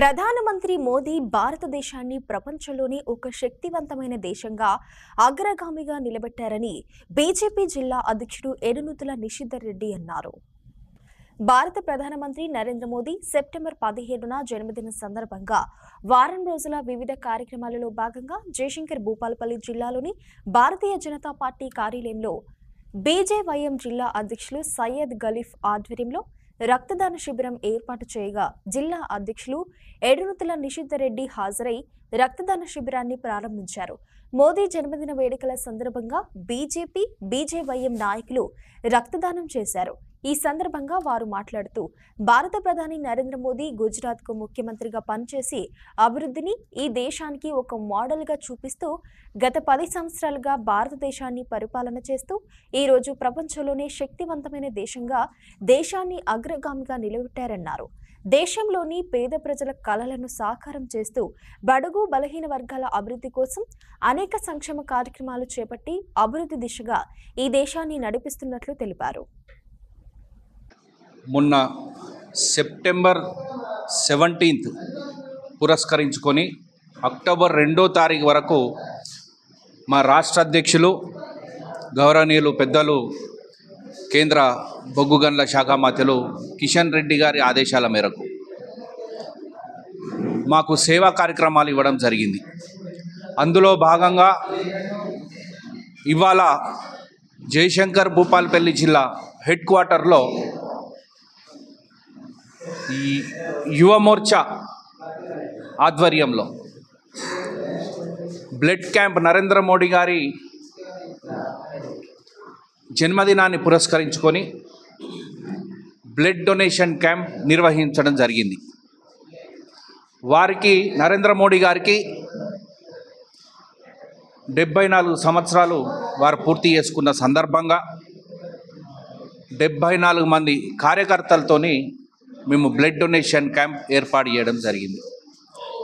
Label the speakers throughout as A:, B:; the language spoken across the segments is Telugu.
A: ప్రధానమంత్రి మోదీ భారతదేశాన్ని ప్రపంచంలోని ఒక శక్తివంతమైన దేశంగా అగ్రగామిగా నిలబెట్టారని బీజేపీ జిల్లా అధ్యక్షుడు ఏడునుతుల నిషిధర్ రెడ్డి అన్నారు. భారత ప్రధానమంత్రి నరేంద్ర మోదీ సెప్టెంబర్ 17న జన్మదిన సందర్భంగా వారం రోజుల వివిధ కార్యక్రమాలలో భాగంగా జయశంకర్ భూపాలపల్లి జిల్లాలోని భారతీయ జనతా పార్టీ కార్యాలయంలో బీజేవైఎం జిల్లా అధ్యక్షులు సయ్యద్ గలీఫ్ ఆధ్వర్యంలో రక్తదాన శిబిరం ఏర్పాటు చేయగా జిల్లా అధ్యక్షులు ఏడునుతుల నిషిధర్ రెడ్డి హాజరై రక్తదాన శిబిరాన్ని ప్రారంభించారు. మోదీ జన్మదిన వేడుకల సందర్భంగా బీజేవైఎం నాయకులు రక్తదానం చేశారు. ఈ సందర్భంగా వారు మాట్లాడుతూ భారత ప్రధాని నరేంద్ర మోదీ గుజరాత్కు ముఖ్యమంత్రిగా పనిచేసి అభివృద్ధిని ఈ దేశానికి ఒక మోడల్గా చూపిస్తూ గత 10 సంవత్సరాలుగా భారతదేశాన్ని పరిపాలన చేస్తూ ఈ రోజు ప్రపంచంలోనే శక్తివంతమైన దేశంగా దేశాన్ని అగ్రగామిగా నిలబెట్టారన్నారు. దేశంలోని పేద ప్రజల కలలను సాకారం చేస్తూ బడుగు బలహీన వర్గాల అభివృద్ధి కోసం అనేక సంక్షేమ కార్యక్రమాలు చేపట్టి అభివృద్ధి దిశగా ఈ దేశాన్ని నడిపిస్తున్నట్లు తెలిపారు.
B: మొన్న సెప్టెంబర్ 17th పురస్కరించుకొని అక్టోబర్ 2వ తారీఖు వరకు మా రాష్ట్ర అధ్యక్షులు గౌరవనీయులు పెద్దలు కేంద్ర బొగ్గు గనుల శాఖ మంత్రులు కిషన్ రెడ్డి గారి ఆదేశాల మేరకు మాకు సేవా కార్యక్రమాలు ఇవ్వడం జరిగింది. అందులో భాగంగా ఇవాళ జయశంకర్ భూపాలపల్లి జిల్లా హెడ్ క్వార్టర్లో ఈ యువ మోర్చా ఆధ్వర్యంలో బ్లడ్ క్యాంప్ నరేంద్ర మోడీ గారి జన్మదినాన్ని పురస్కరించుకొని బ్లడ్ డొనేషన్ క్యాంప్ నిర్వహించడం జరిగింది. వారికి నరేంద్ర మోడీ గారికి 74 సంవత్సరాలు వారు పూర్తి చేసుకున్న సందర్భంగా 74 మంది కార్యకర్తలతోని మేము బ్లడ్ డొనేషన్ క్యాంప్ ఏర్పాటు చేయడం జరిగింది.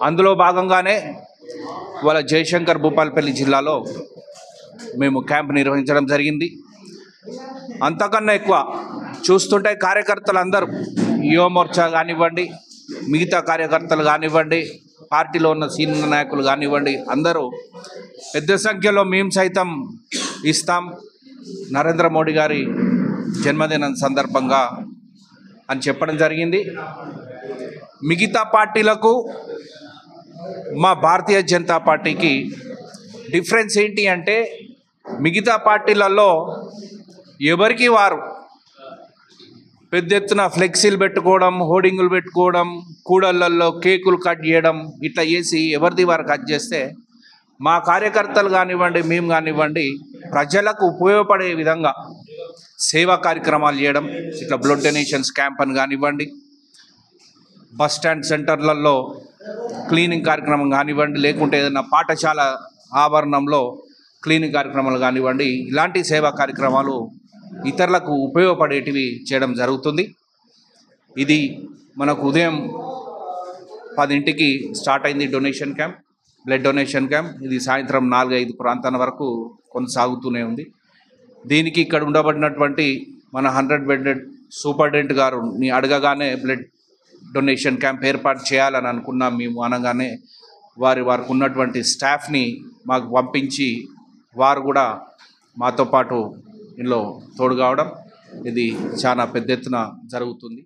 B: అందులో భాగంగానే వాళ్ళ జయశంకర్ భూపాలపల్లి జిల్లాలో మేము క్యాంప్ నిర్వహించడం జరిగింది. అంతకన్నా ఎక్కువ చూస్తుంటే కార్యకర్తలు అందరూ యువ మోర్చా కానివ్వండి, మిగతా కార్యకర్తలు కానివ్వండి, పార్టీలో ఉన్న సీనియర్ నాయకులు కానివ్వండి, అందరూ పెద్ద సంఖ్యలో మేము సైతం ఇస్తాం నరేంద్ర మోడీ గారి జన్మదినం సందర్భంగా అని చెప్పడం జరిగింది. మిగతా పార్టీలకు మా భారతీయ జనతా పార్టీకి డిఫరెన్స్ ఏంటి అంటే, మిగతా పార్టీలలో ఎవరికి వారు పెద్ద ఎత్తున ఫ్లెక్సీలు పెట్టుకోవడం, హోర్డింగులు పెట్టుకోవడం, కూడళ్లలో కేకులు కట్ చేయడం, ఇట్లా చేసి ఎవరిది వారు కట్ చేస్తే మా కార్యకర్తలు కానివ్వండి, మేము కానివ్వండి, ప్రజలకు ఉపయోగపడే విధంగా సేవా కార్యక్రమాలు చేయడం, ఇట్లా బ్లడ్ డొనేషన్స్ క్యాంప్ అని కానివ్వండి, బస్ స్టాండ్ సెంటర్లలో క్లీనింగ్ కార్యక్రమం కానివ్వండి, లేకుంటే ఏదైనా పాఠశాల ఆవరణంలో క్లీనింగ్ కార్యక్రమాలు కానివ్వండి, ఇలాంటి సేవా కార్యక్రమాలు ఇతరులకు ఉపయోగపడేటివి చేయడం జరుగుతుంది. ఇది మనకు ఉదయం 10ంటికి స్టార్ట్ అయింది donation camp, blood donation camp. ఇది సాయంత్రం 4-5 ప్రాంతాల వరకు కొనసాగుతూనే ఉంది. దీనికి ఇక్కడ ఉండబడినటువంటి మన 100 బెడెడ్ సూపరింటెండెంట్ గారుని అడగగానే బ్లడ్ డొనేషన్ క్యాంప్ ఏర్పాటు చేయాలని అనుకున్నాం. మేము అనగానే వారికి ఉన్నటువంటి స్టాఫ్ని మాకు పంపించి వారు కూడా మాతో పాటు ఇందులో తోడు కావడం, ఇది చాలా పెద్ద ఎత్తున జరుగుతుంది.